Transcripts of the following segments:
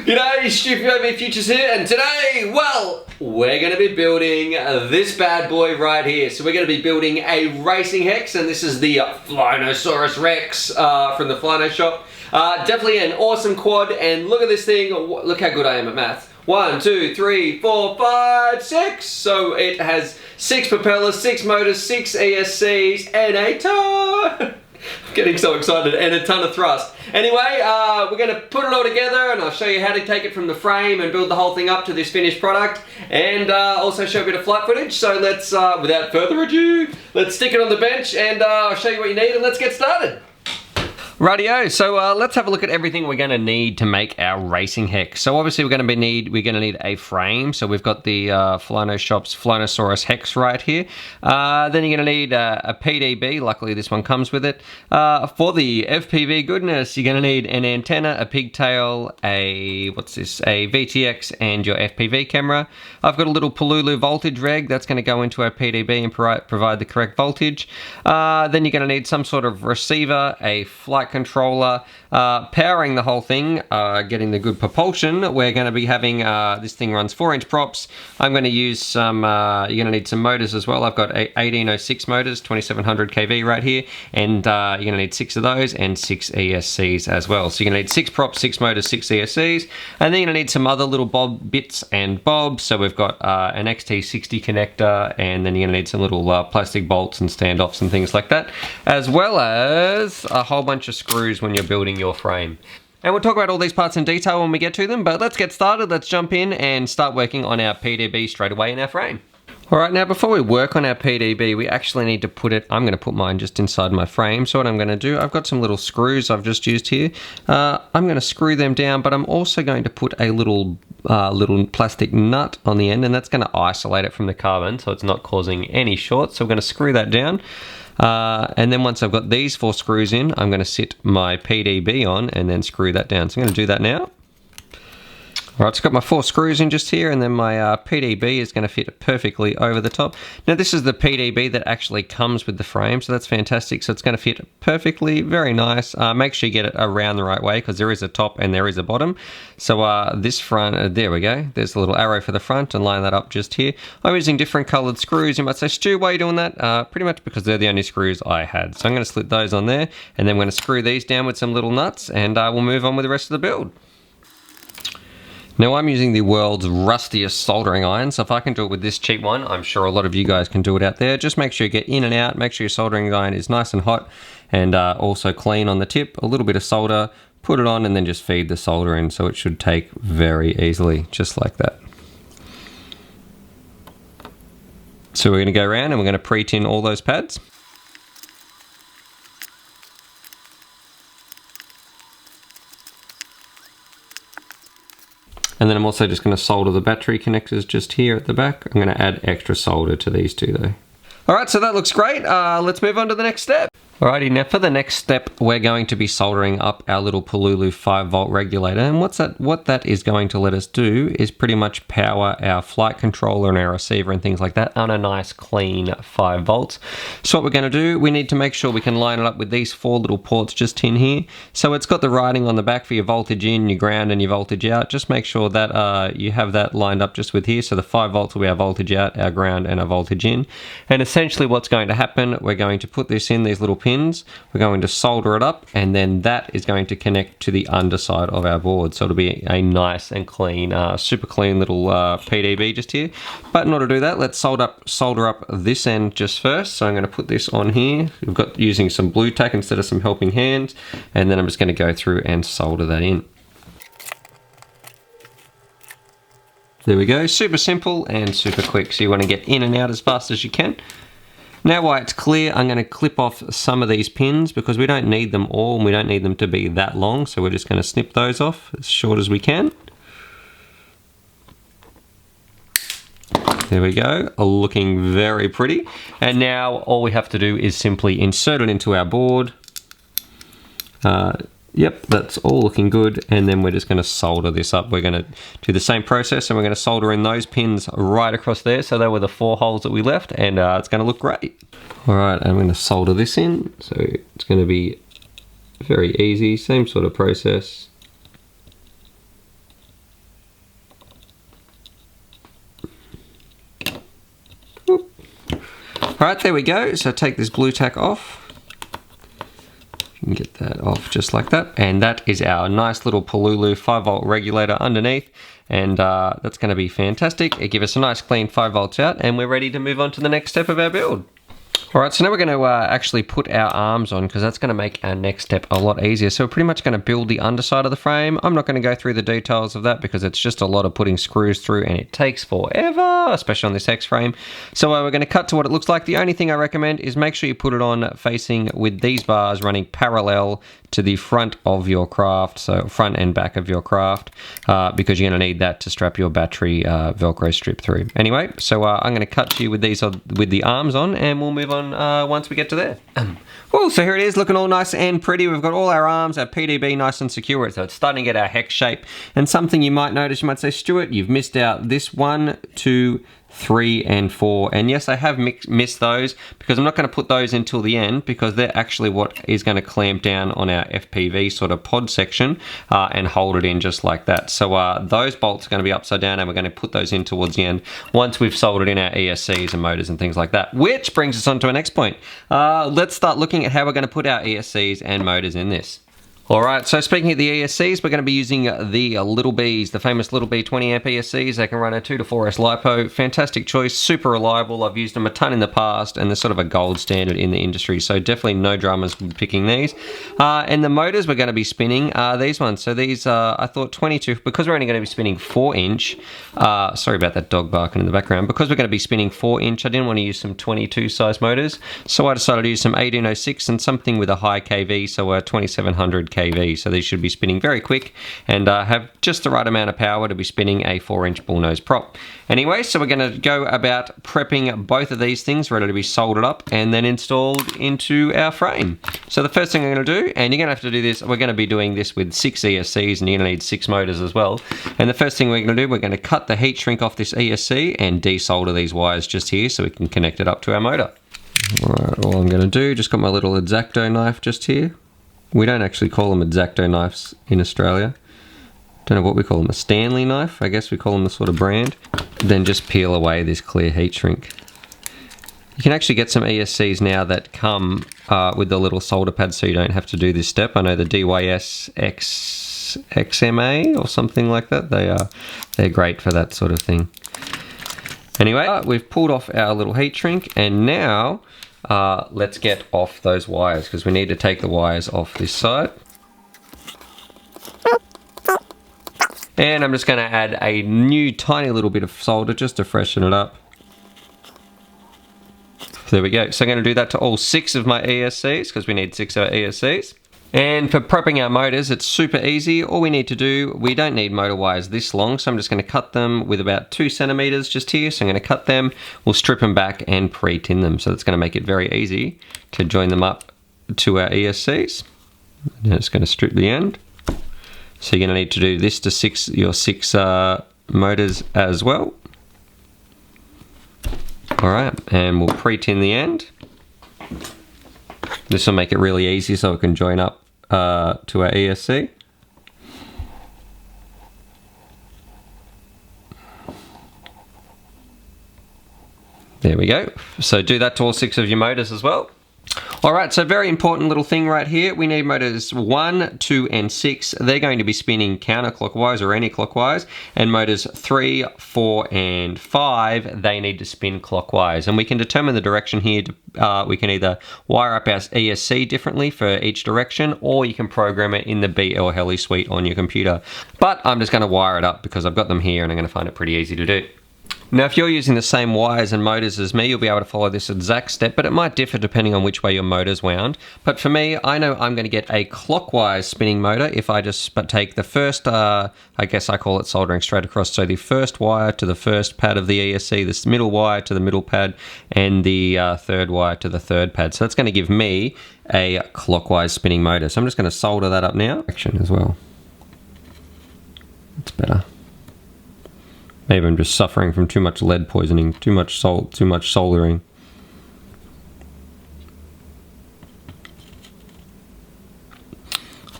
G'day, Stupid UAVfutures here, and today, well, we're going to be building this bad boy right here. So we're going to be building a racing hex, and this is the Flinosaurus Rex from the Flino shop. Definitely an awesome quad, and look at this thing. Look how good I am at math. 1, 2, 3, 4, 5, 6. So it has 6 propellers, 6 motors, 6 ESCs, and a ton. I'm getting so excited, and a ton of thrust. Anyway, we're going to put it all together, and I'll show you how to take it from the frame and build the whole thing up to this finished product, and also show a bit of flight footage. So let's, without further ado, let's stick it on the bench, and I'll show you what you need, and let's get started. Rightio, so let's have a look at everything we're going to need to make our racing hex. So obviously we're going to need a frame. So we've got the Flino shop's Flinosaurus hex right here. Then you're going to need a PDB. Luckily this one comes with it. For the FPV goodness, you're going to need an antenna, a pigtail, a VTX, and your FPV camera. I've got a little Polulu voltage reg that's going to go into our PDB and provide the correct voltage. Then you're going to need some sort of receiver, a flight controller, powering the whole thing, getting the good propulsion. We're going to be having, this thing runs 4-inch props. I'm going to use some, you're going to need some motors as well. I've got 1806 motors, 2700 kV right here, and you're going to need 6 of those and 6 ESCs as well. So you're going to need 6 props, 6 motors, 6 ESCs, and then you're going to need some other little bits and bobs. So we've got an XT60 connector, and then you're going to need some little plastic bolts and standoffs and things like that, as well as a whole bunch of screws when you're building your frame. And we'll talk about all these parts in detail when we get to them, but let's get started. Let's jump in and start working on our PDB straight away in our frame. Alright, now before we work on our PDB, we actually need to put it, I'm going to put mine just inside my frame. So what I'm going to do, I've got some little screws I've just used here. I'm going to screw them down, but I'm also going to put a little plastic nut on the end, and that's going to isolate it from the carbon so it's not causing any shorts. So we're going to screw that down. And then once I've got these 4 screws in, I'm going to sit my PDB on and then screw that down. So I'm going to do that now. Alright, so I've got my 4 screws in just here, and then my PDB is going to fit perfectly over the top. Now this is the PDB that actually comes with the frame, so that's fantastic. So it's going to fit perfectly, very nice. Make sure you get it around the right way, because there is a top and there is a bottom. So this front, there we go. There's a little arrow for the front, and line that up just here. I'm using different coloured screws. You might say, Stu, why are you doing that? Pretty much because they're the only screws I had. So I'm going to slip those on there, and then I'm going to screw these down with some little nuts, and we'll move on with the rest of the build. Now I'm using the world's rustiest soldering iron, so if I can do it with this cheap one, I'm sure a lot of you guys can do it out there. Just make sure you get in and out, make sure your soldering iron is nice and hot, and also clean on the tip. A little bit of solder, put it on, and then just feed the solder in, so it should take very easily, just like that. So we're going to go around and we're going to pre-tin all those pads. And then I'm also just going to solder the battery connectors just here at the back. I'm going to add extra solder to these two though. Alright, so that looks great. Let's move on to the next step. Alrighty, now for the next step, we're going to be soldering up our little Polulu 5-volt regulator. And what that is going to let us do is pretty much power our flight controller and our receiver and things like that on a nice clean 5 volts. So what we're going to do, we need to make sure we can line it up with these 4 little ports just in here. So it's got the writing on the back for your voltage in, your ground, and your voltage out. Just make sure that you have that lined up just with here. So the 5 volts will be our voltage out, our ground, and our voltage in. And essentially what's going to happen, we're going to put this in these little pins. We're going to solder it up, and then that is going to connect to the underside of our board. So it'll be a nice and clean, super clean little PDB just here. But in order to do that, let's solder up this end just first. So I'm going to put this on here. We've got using some blue tack instead of some helping hands, and then I'm just going to go through and solder that in. There we go, super simple and super quick. So you want to get in and out as fast as you can. Now while it's clear, I'm going to clip off some of these pins because we don't need them all and we don't need them to be that long. So we're just going to snip those off as short as we can. There we go, looking very pretty. And now all we have to do is simply insert it into our board. Yep, that's all looking good, and then we're just going to solder this up. We're going to do the same process, and we're going to solder in those pins right across there. So they were the 4 holes that we left, and it's going to look great. Alright, I'm going to solder this in, so it's going to be very easy, same sort of process. Alright, there we go. So take this blue tack off. You can get that off just like that. And that is our nice little Pololu 5-volt regulator underneath. And that's going to be fantastic. It gives us a nice clean 5 volts out, and we're ready to move on to the next step of our build. Alright, so now we're going to actually put our arms on, because that's going to make our next step a lot easier. So we're pretty much going to build the underside of the frame. I'm not going to go through the details of that because it's just a lot of putting screws through and it takes forever, especially on this hex frame. So we're going to cut to what it looks like. The only thing I recommend is make sure you put it on facing with these bars running parallel to the front of your craft, so front and back of your craft, because you're going to need that to strap your battery Velcro strip through. Anyway, so I'm going to cut to you with these with the arms on, and we'll move on once we get to there. Well, so here it is, looking all nice and pretty. We've got all our arms, our PDB nice and secure, so it's starting to get our hex shape. And something you might notice, you might say, Stuart, you've missed out this 1, 2, 3 and 4, and yes, I have missed those because I'm not going to put those until the end, because they're actually what is going to clamp down on our FPV sort of pod section and hold it in just like that. So those bolts are going to be upside down, and we're going to put those in towards the end once we've soldered in our ESCs and motors and things like that, which brings us on to our next point. Let's start looking at how we're going to put our ESCs and motors in this. Alright, so speaking of the ESCs, we're going to be using the Little Bs, the famous Little B 20 amp ESCs. They can run a 2 to 4S LiPo. Fantastic choice, super reliable. I've used them a ton in the past, and they're sort of a gold standard in the industry, so definitely no dramas picking these. And the motors we're going to be spinning are these ones. So these I thought 22, because we're only going to be spinning 4-inch, sorry about that dog barking in the background, because we're going to be spinning 4-inch, I didn't want to use some 22 size motors, so I decided to use some 1806 and something with a high kV, so 2700 kV. So these should be spinning very quick and have just the right amount of power to be spinning a 4-inch bullnose prop. Anyway, so we're going to go about prepping both of these things ready to be soldered up and then installed into our frame. So the first thing I'm going to do, and you're going to have to do this, we're going to be doing this with 6 ESCs, and you're going to need 6 motors as well. And the first thing we're going to do, we're going to cut the heat shrink off this ESC and desolder these wires just here so we can connect it up to our motor. Alright, all I'm going to do, just got my little X-Acto knife just here. We don't actually call them X-Acto knives in Australia. Don't know what we call them, a Stanley knife? I guess we call them the sort of brand. Then just peel away this clear heat shrink. You can actually get some ESCs now that come with the little solder pads, so you don't have to do this step. I know the DYS XMA or something like that. They're great for that sort of thing. Anyway, we've pulled off our little heat shrink, and now let's get off those wires, because we need to take the wires off this side. And I'm just going to add a new tiny little bit of solder just to freshen it up. There we go. So I'm going to do that to all 6 of my ESCs, because we need 6 of our ESCs. And for prepping our motors, it's super easy. All we need to do, we don't need motor wires this long, so I'm just going to cut them with about 2 centimeters just here. So I'm going to cut them, we'll strip them back and pre-tin them. So that's going to make it very easy to join them up to our ESCs. Now it's going to strip the end. So you're going to need to do this to your 6 motors as well. Alright, and we'll pre-tin the end. This will make it really easy so it can join up to our ESC. There we go. So do that to all 6 of your motors as well. Alright, so very important little thing right here. We need motors 1, 2 and 6. They're going to be spinning counterclockwise or anti-clockwise. And motors 3, 4 and 5, they need to spin clockwise. And we can determine the direction here. We can either wire up our ESC differently for each direction, or you can program it in the BL Heli suite on your computer. But I'm just going to wire it up because I've got them here and I'm going to find it pretty easy to do. Now, if you're using the same wires and motors as me, you'll be able to follow this exact step, but it might differ depending on which way your motor's wound. But for me, I know I'm going to get a clockwise spinning motor if I just take the first, I guess I call it soldering straight across, so the first wire to the first pad of the ESC, this middle wire to the middle pad, and the third wire to the third pad. So that's going to give me a clockwise spinning motor. So I'm just going to solder that up now. Action as well. It's better. Maybe I'm just suffering from too much lead poisoning, too much salt, too much soldering.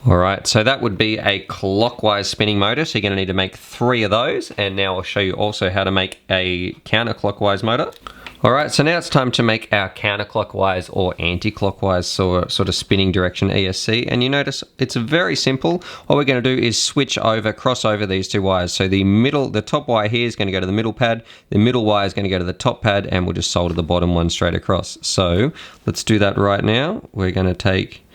Alright, so that would be a clockwise spinning motor, so you're going to need to make 3 of those, and now I'll show you also how to make a counterclockwise motor. Alright, so now it's time to make our counterclockwise or anti-clockwise sort of spinning direction ESC, and you notice it's very simple. What we're going to do is switch over, cross over these two wires. So the top wire here is going to go to the middle pad, the middle wire is going to go to the top pad, and we'll just solder the bottom one straight across. So let's do that right now. We're going to take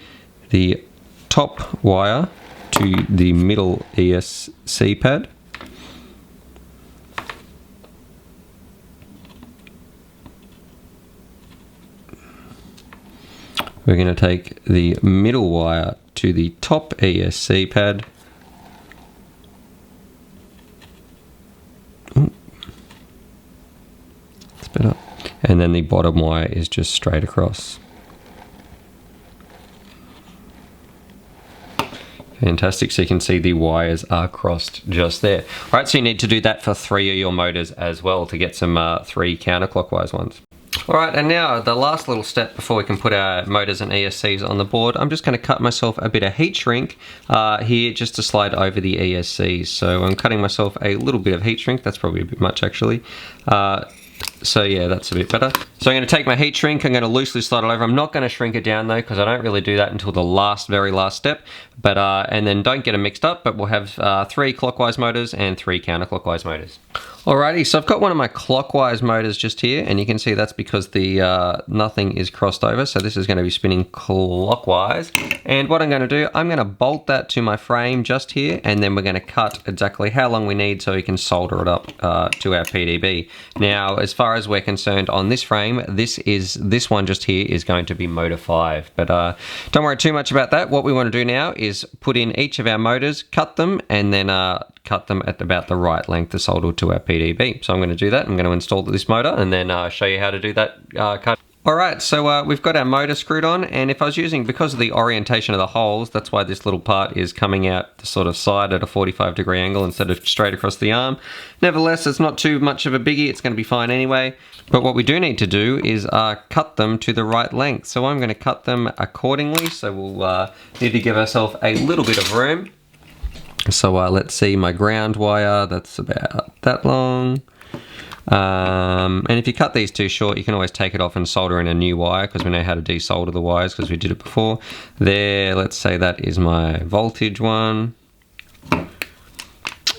the top wire to the middle ESC pad. We're going to take the middle wire to the top ESC pad. Ooh. That's better. And then the bottom wire is just straight across. Fantastic, so you can see the wires are crossed just there. All right, so you need to do that for 3 of your motors as well to get some 3 counterclockwise ones. Alright, and now the last little step before we can put our motors and ESCs on the board, I'm just going to cut myself a bit of heat shrink here just to slide over the ESCs. So I'm cutting myself a little bit of heat shrink, that's probably a bit much actually. So yeah, that's a bit better. So I'm going to take my heat shrink, I'm going to loosely slide it over. I'm not going to shrink it down though, because I don't really do that until the very last step. But and then don't get them mixed up, but we'll have 3 clockwise motors and 3 counterclockwise motors. Alrighty, so I've got one of my clockwise motors just here, and you can see that's because the nothing is crossed over, so this is going to be spinning clockwise. And what I'm going to do, I'm going to bolt that to my frame just here, and then we're going to cut exactly how long we need so we can solder it up to our PDB. Now, as far as we're concerned on this frame, this one just here is going to be motor 5, but don't worry too much about that. What we want to do now is put in each of our motors, cut them, and then cut them at about the right length to solder to our PDB. So I'm going to do that. I'm going to install this motor and then show you how to do that cut. Alright, so we've got our motor screwed on, and if I was using, because of the orientation of the holes, that's why this little part is coming out the sort of side at a 45-degree angle instead of straight across the arm. Nevertheless, it's not too much of a biggie, it's going to be fine anyway. But what we do need to do is cut them to the right length. So I'm going to cut them accordingly, so we'll need to give ourselves a little bit of room. So let's see, my ground wire, that's about that long. And if you cut these too short, you can always take it off and solder in a new wire, because we know how to desolder the wires because we did it before. There, let's say that is my voltage one.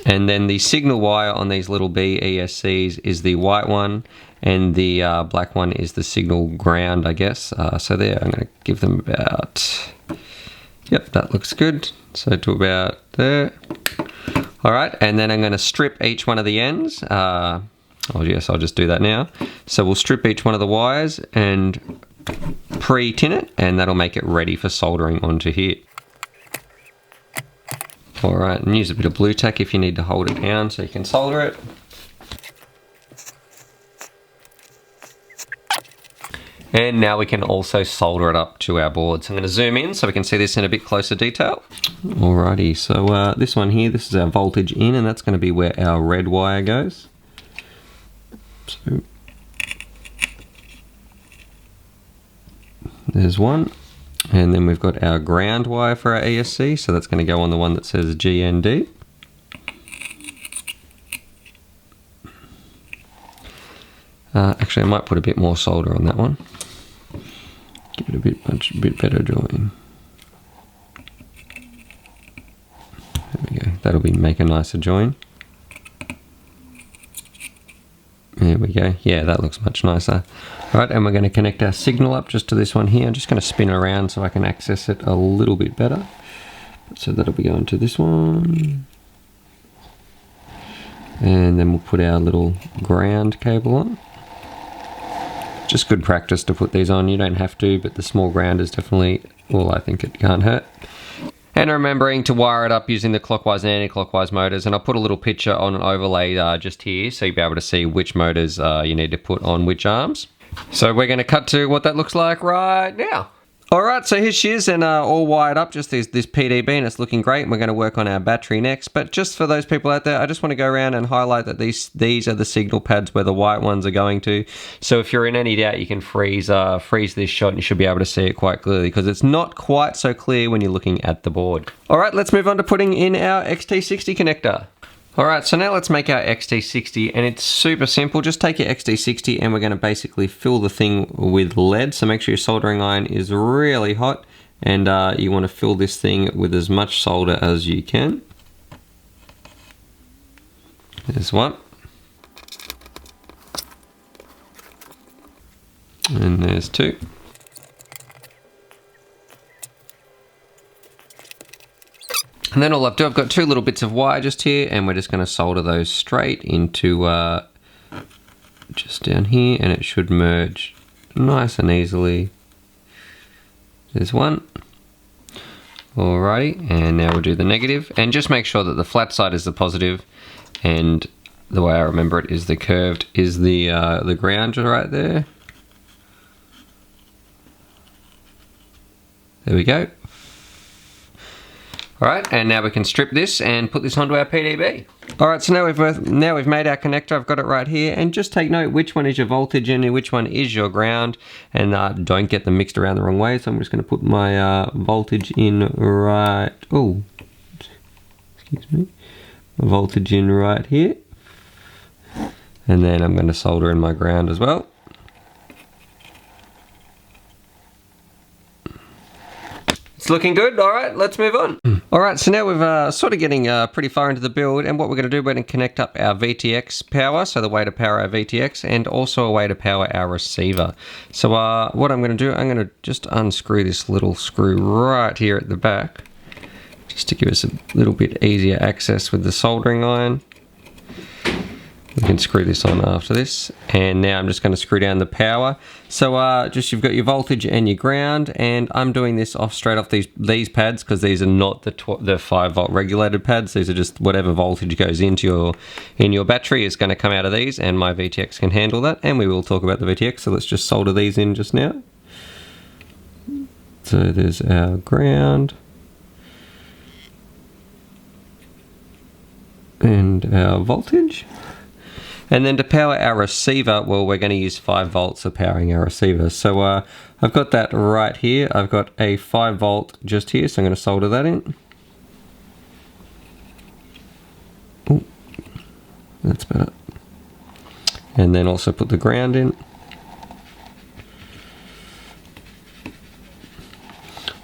And then the signal wire on these little B ESCs is the white one, and the black one is the signal ground, I guess. So there, I'm going to give them about, yep, that looks good. So to about there. All right, and then I'm going to strip each one of the ends. Oh yes, I'll just do that now. So we'll strip each one of the wires and pre-tin it, and that'll make it ready for soldering onto here. Alright, and use a bit of blue tack if you need to hold it down so you can solder it. And now we can also solder it up to our board. So I'm going to zoom in so we can see this in a bit closer detail. Alrighty, so this one here, this is our voltage in, and that's going to be where our red wire goes. So there's one, and then we've got our ground wire for our ESC, so that's going to go on the one that says GND. Actually, I might put a bit more solder on that one. Give it a bit better join. There we go. That'll make a nicer join. There we go. Yeah, that looks much nicer. All right, and we're going to connect our signal up just to this one here. I'm just going to spin it around so I can access it a little bit better. So that'll be going to this one. And then we'll put our little ground cable on. Just good practice to put these on. You don't have to, but the small ground is definitely, well, I think it can't hurt. And remembering to wire it up using the clockwise and anti-clockwise motors, and I'll put a little picture on an overlay just here so you'll be able to see which motors you need to put on which arms. So we're going to cut to what that looks like right now. Alright, so here she is, and all wired up, just this PDB, and it's looking great. We're going to work on our battery next, but just for those people out there, I just want to go around and highlight that these are the signal pads where the white ones are going to. So if you're in any doubt, you can freeze this shot and you should be able to see it quite clearly, because it's not quite so clear when you're looking at the board. Alright, let's move on to putting in our XT60 connector. Alright, so now let's make our XT60, and it's super simple. Just take your XT60 and we're going to basically fill the thing with lead. So make sure your soldering iron is really hot, and you want to fill this thing with as much solder as you can. There's one. And there's two. And then all I've done, I've got two little bits of wire just here, and we're just going to solder those straight into just down here, and it should merge nice and easily. There's one. Alrighty, and now we'll do the negative, and just make sure that the flat side is the positive, and the way I remember it is the curved is the ground right there. There we go. Alright, and now we can strip this and put this onto our PDB. Alright, so now we've made our connector. I've got it right here, and just take note which one is your voltage and which one is your ground, and don't get them mixed around the wrong way. So I'm just going to put my voltage in right, oh, excuse me, my voltage in right here, and then I'm going to solder in my ground as well. It's looking good. All right, let's move on. All right, so now we've sort of getting pretty far into the build, and what we're going to do, we're going to connect up our VTX power, so the way to power our VTX, and also a way to power our receiver. So what I'm going to do, I'm going to just unscrew this little screw right here at the back, just to give us a little bit easier access with the soldering iron. We can screw this on after this, and now I'm just going to screw down the power. So just you've got your voltage and your ground, and I'm doing this straight off these pads, because these are not the 5-volt regulated pads. These are just whatever voltage goes into your battery is going to come out of these, and my VTX can handle that. And we will talk about the VTX. So let's just solder these in just now. So there's our ground and our voltage. And then to power our receiver, well, we're going to use 5 volts for powering our receiver. So I've got that right here. I've got a 5 volt just here, so I'm going to solder that in. Ooh, that's better. And then also put the ground in.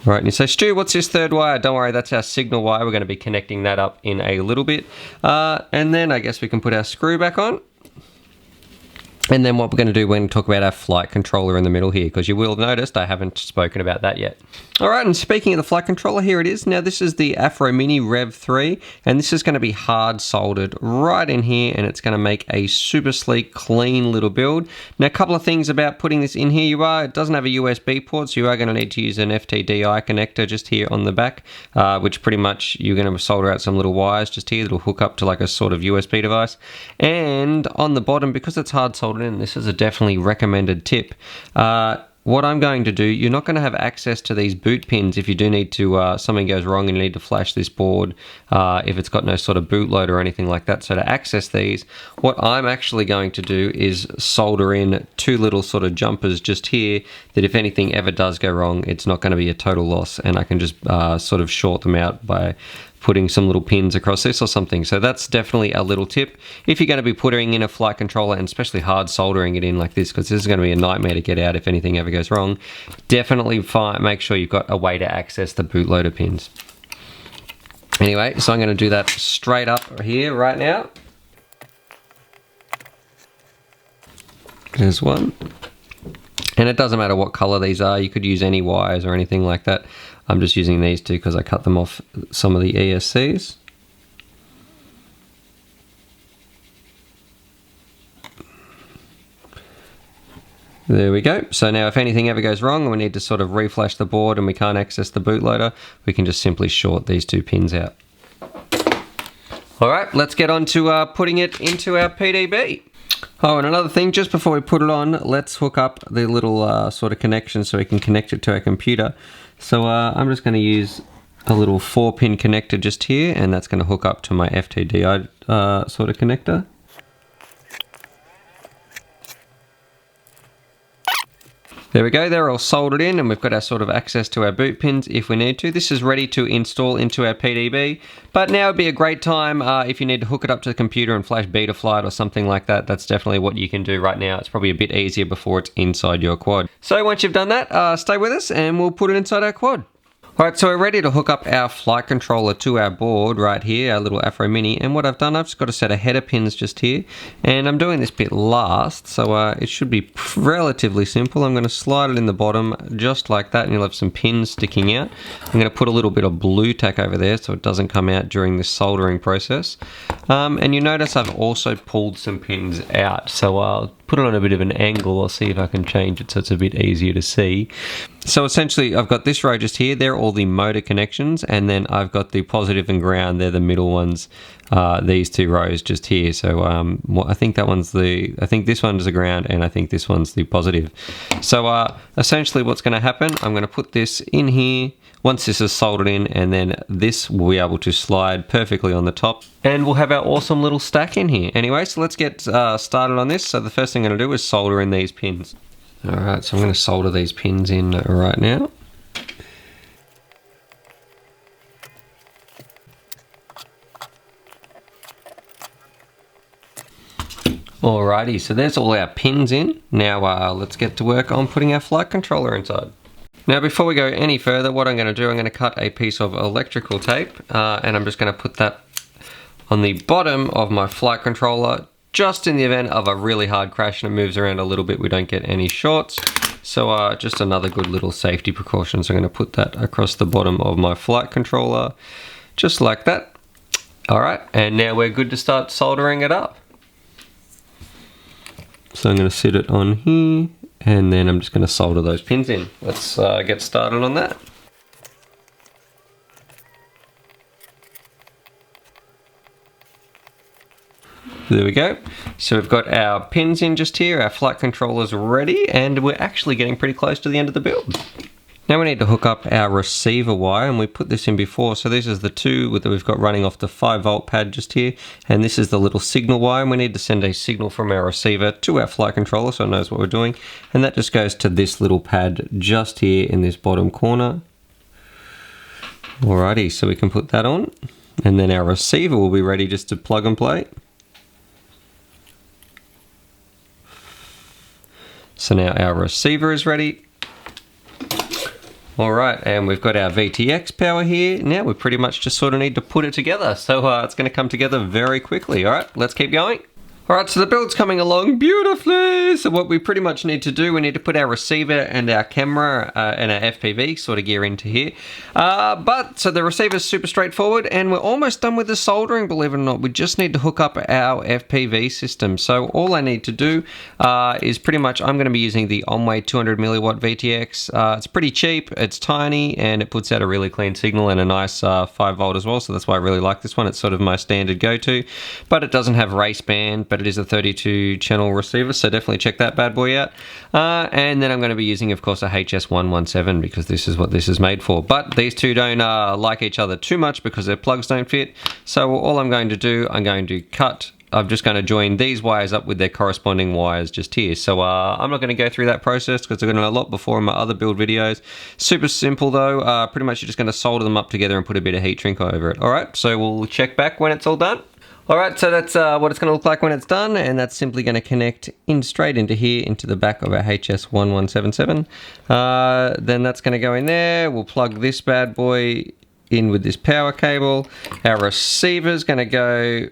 Right, and you say, Stu, what's this third wire? Don't worry, that's our signal wire. We're going to be connecting that up in a little bit. And then I guess we can put our screw back on. And then what we're going to do, we're going to talk about our flight controller in the middle here, because you will have noticed I haven't spoken about that yet. Alright, and speaking of the flight controller, here it is. Now this is the Afro Mini Rev 3, and this is going to be hard soldered right in here, and it's going to make a super sleek, clean little build. Now a couple of things about putting this in here. It doesn't have a USB port, so you are going to need to use an FTDI connector just here on the back, which pretty much you're going to solder out some little wires just here that'll hook up to like a sort of USB device. And on the bottom, because it's hard soldered in, this is a definitely recommended tip. What I'm going to do, you're not going to have access to these boot pins if you do need to, something goes wrong and you need to flash this board, if it's got no sort of bootloader or anything like that. So to access these, what I'm actually going to do is solder in 2 little sort of jumpers just here, that if anything ever does go wrong, it's not going to be a total loss, and I can just sort of short them out by putting some little pins across this or something. So that's definitely a little tip if you're going to be putting in a flight controller, and especially hard soldering it in like this, because this is going to be a nightmare to get out if anything ever goes wrong. Definitely make sure you've got a way to access the bootloader pins. Anyway, so I'm going to do that straight up here right now. There's one. And it doesn't matter what color these are, you could use any wires or anything like that. I'm just using these two because I cut them off some of the ESCs. There we go. So now if anything ever goes wrong and we need to sort of reflash the board and we can't access the bootloader, we can just simply short these 2 pins out. Alright, let's get on to putting it into our PDB. Oh, and another thing, just before we put it on, let's hook up the little sort of connection so we can connect it to our computer. So I'm just going to use a little 4-pin connector just here, and that's going to hook up to my FTDI sort of connector. There we go, they're all soldered in and we've got our sort of access to our boot pins if we need to. This is ready to install into our PDB, but now would be a great time if you need to hook it up to the computer and flash Betaflight or something like that. That's definitely what you can do right now. It's probably a bit easier before it's inside your quad. So once you've done that, stay with us and we'll put it inside our quad. Alright, so we're ready to hook up our flight controller to our board right here, our little Afro Mini, and what I've done, I've just got a set of header pins just here, and I'm doing this bit last, so it should be relatively simple. I'm going to slide it in the bottom just like that, and you'll have some pins sticking out. I'm going to put a little bit of blue tack over there so it doesn't come out during this soldering process. And you notice I've also pulled some pins out, so I'll put it on a bit of an angle. I'll see if I can change it so it's a bit easier to see. So essentially I've got this row just here, they're all the motor connections, and then I've got the positive and ground, they're the middle ones, these two rows just here. So I think this one's the ground and I think this one's the positive. So essentially what's going to happen, I'm going to put this in here once this is soldered in, and then this will be able to slide perfectly on the top, and we'll have our awesome little stack in here. Anyway, so let's get started on this. So the first thing I'm going to do is solder in these pins. Alright, so I'm going to solder these pins in right now. Alrighty, so there's all our pins in. Now let's get to work on putting our flight controller inside. Now before we go any further, what I'm going to do, I'm going to cut a piece of electrical tape and I'm just going to put that on the bottom of my flight controller, just in the event of a really hard crash and it moves around a little bit, we don't get any shorts. So just another good little safety precaution. So I'm going to put that across the bottom of my flight controller, just like that. Alright, and now we're good to start soldering it up. So I'm going to sit it on here, and then I'm just going to solder those pins in. Let's get started on that. There we go. So we've got our pins in just here, our flight controller's ready, and we're actually getting pretty close to the end of the build. Now we need to hook up our receiver wire, and we put this in before. So this is the two that we've got running off the 5-volt pad just here, and this is the little signal wire, and we need to send a signal from our receiver to our flight controller so it knows what we're doing, and that just goes to this little pad just here in this bottom corner. Alrighty, so we can put that on, and then our receiver will be ready just to plug and play. So now our receiver is ready. Alright, and we've got our VTX power here. Now we pretty much just sort of need to put it together. So it's going to come together very quickly. Alright, let's keep going. Alright, so the build's coming along beautifully. So what we pretty much need to do, we need to put our receiver and our camera and our FPV sort of gear into here. So the receiver's super straightforward, and we're almost done with the soldering, believe it or not. We just need to hook up our FPV system. So all I need to do is pretty much, I'm going to be using the Onway 200 milliwatt VTX. It's pretty cheap, it's tiny, and it puts out a really clean signal and a nice 5-volt as well. So that's why I really like this one. It's sort of my standard go-to, but it doesn't have race band, but it is a 32 channel receiver, so definitely check that bad boy out. And then I'm going to be using, of course, a HS117 because this is what this is made for. But these two don't like each other too much because their plugs don't fit. So all I'm going to do, I'm just going to join these wires up with their corresponding wires just here. So I'm not going to go through that process because I've done a lot before in my other build videos. Super simple though. Pretty much you're just going to solder them up together and put a bit of heat shrink over it. Alright, so we'll check back when it's all done. Alright, so that's what it's going to look like when it's done, and that's simply going to connect in straight into here, into the back of our HS1177. Then that's going to go in there. We'll plug this bad boy in with this power cable. Our receiver's going to go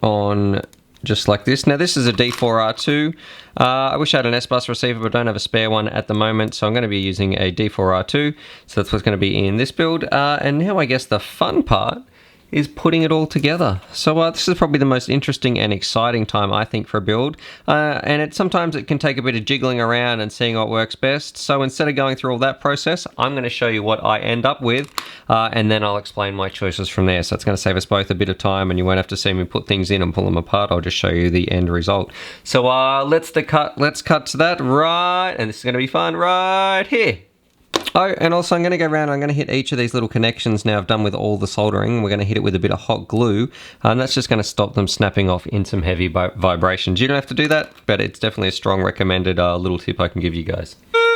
on just like this. Now this is a D4R2. I wish I had an S-Bus receiver, but I don't have a spare one at the moment, so I'm going to be using a D4R2. So that's what's going to be in this build. And now I guess the fun part is putting it all together. So this is probably the most interesting and exciting time, I think, for a build. And sometimes it can take a bit of jiggling around and seeing what works best. So instead of going through all that process, I'm going to show you what I end up with, and then I'll explain my choices from there. So it's going to save us both a bit of time, and you won't have to see me put things in and pull them apart. I'll just show you the end result. So let's cut to that right, and this is going to be fun right here. Oh, and also I'm going to go around, I'm going to hit each of these little connections now I've done with all the soldering. We're going to hit it with a bit of hot glue, and that's just going to stop them snapping off in some heavy vibrations. You don't have to do that, but it's definitely a strong recommended little tip I can give you guys.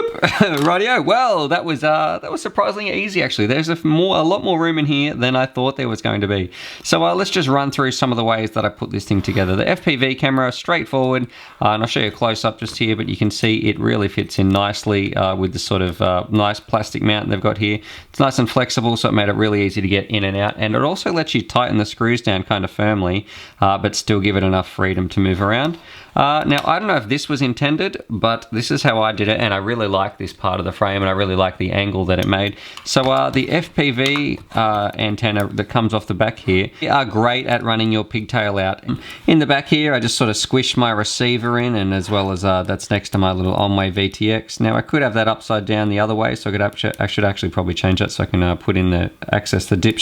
Rightio. Well, that was surprisingly easy actually. There's a lot more room in here than I thought there was going to be. So let's just run through some of the ways that I put this thing together. The FPV camera, straightforward, and I'll show you a close up just here, but you can see it really fits in nicely with the sort of nice plastic mount they've got here. It's nice and flexible, so it made it really easy to get in and out, and it also lets you tighten the screws down kind of firmly, but still give it enough freedom to move around. Now, I don't know if this was intended, but this is how I did it, and I really like this part of the frame, and I really like the angle that it made. So the FPV antenna that comes off the back here are great at running your pigtail out. In the back here, I just sort of squished my receiver in, and as well as that's next to my little Onway VTX. Now, I could have that upside down the other way, so I should actually probably change that so I can put in the access the dip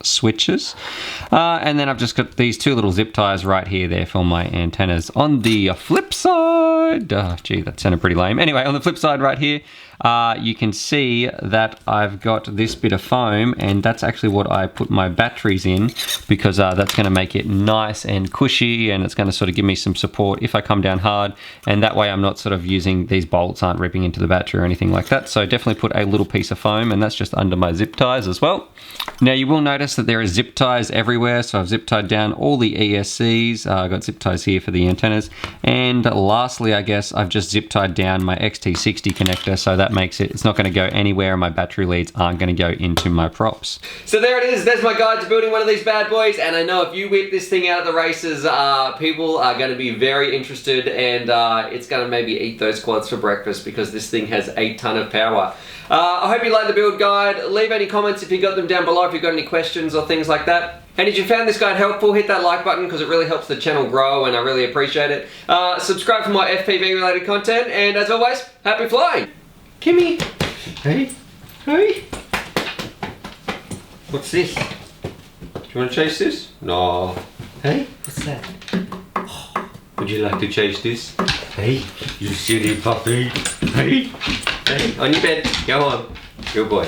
switches. And then I've just got these two little zip ties right here there for my antennas. On the flip side, gee, that sounded pretty lame. Anyway, on the flip side right here, you can see that I've got this bit of foam, and that's actually what I put my batteries in, because that's going to make it nice and cushy, and it's going to sort of give me some support if I come down hard, and that way I'm not sort of using, these bolts aren't ripping into the battery or anything like that. So definitely put a little piece of foam, and that's just under my zip ties as well. Now you will notice that there are zip ties everywhere, so I've zip tied down all the ESCs. I've got zip ties here for the antennas, and lastly, I guess I've just zip tied down my XT60 connector, so that makes it's not going to go anywhere, and my battery leads aren't going to go into my props. So there it is. There's my guide to building one of these bad boys, and I know if you whip this thing out at the races, people are going to be very interested, and it's going to maybe eat those quads for breakfast, because this thing has a ton of power. I hope you liked the build guide. Leave any comments if you got them down below, if you've got any questions or things like that. And if you found this guide helpful, hit that like button, because it really helps the channel grow, and I really appreciate it. Subscribe for more FPV related content, and as always, happy flying! Kimmy! Hey? Hey? What's this? Do you want to chase this? No. Hey? What's that? Oh, would you like to chase this? Hey? You silly puppy! Hey? Hey? On your bed. Go on. Good boy.